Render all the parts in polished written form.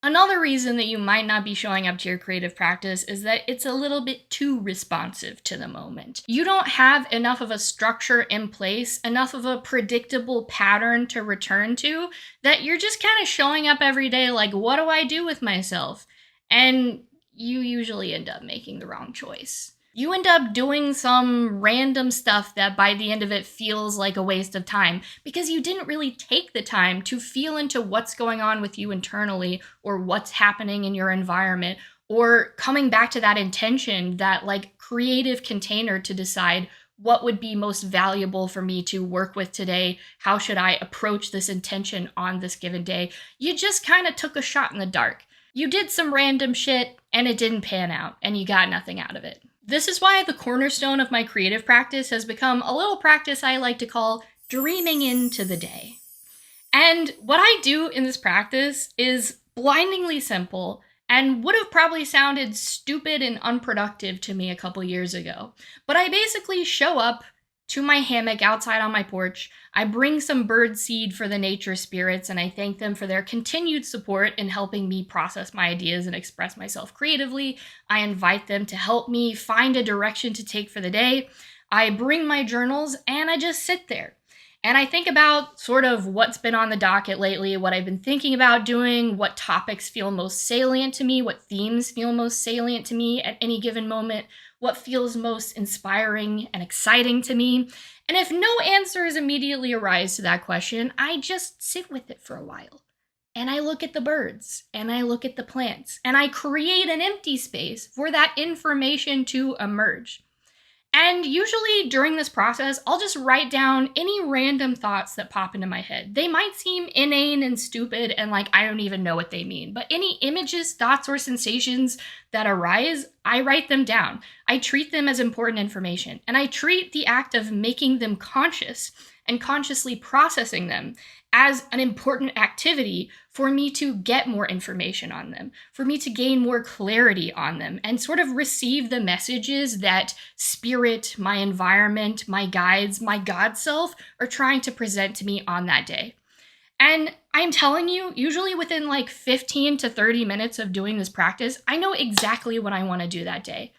Another reason that you might not be showing up to your creative practice is that it's a little bit too responsive to the moment. You don't have enough of a structure in place, enough of a predictable pattern to return to, that you're just kind of showing up every day like, what do I do with myself? And you usually end up making the wrong choice. You end up doing some random stuff that by the end of it feels like a waste of time because you didn't really take the time to feel into what's going on with you internally or what's happening in your environment, or coming back to that intention, that like creative container to decide what would be most valuable for me to work with today. How should I approach this intention on this given day? You just kind of took a shot in the dark. You did some random shit and it didn't pan out and you got nothing out of it. This is why the cornerstone of my creative practice has become a little practice I like to call dreaming into the day. And what I do in this practice is blindingly simple and would have probably sounded stupid and unproductive to me a couple years ago. But I basically show up to my hammock outside on my porch. I bring some bird seed for the nature spirits, and I thank them for their continued support in helping me process my ideas and express myself creatively. I invite them to help me find a direction to take for the day. I bring my journals and I just sit there. And I think about sort of what's been on the docket lately, what I've been thinking about doing, what topics feel most salient to me, what themes feel most salient to me at any given moment, what feels most inspiring and exciting to me. And if no answers immediately arise to that question, I just sit with it for a while. And I look at the birds, and I look at the plants, and I create an empty space for that information to emerge. And usually during this process, I'll just write down any random thoughts that pop into my head. They might seem inane and stupid and like I don't even know what they mean, but any images, thoughts, or sensations that arise, I write them down. I treat them as important information, and I treat the act of making them conscious and consciously processing them as an important activity for me to get more information on them, for me to gain more clarity on them, and sort of receive the messages that spirit, my environment, my guides, my God self are trying to present to me on that day. And I'm telling you, usually within like 15 to 30 minutes of doing this practice, I know exactly what I want to do that day.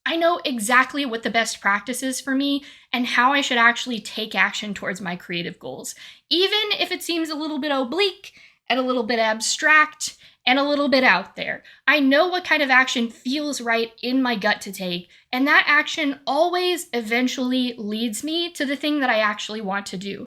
I know exactly what the best practice is for me and how I should actually take action towards my creative goals, even if it seems a little bit oblique and a little bit abstract and a little bit out there. I know what kind of action feels right in my gut to take, and that action always eventually leads me to the thing that I actually want to do.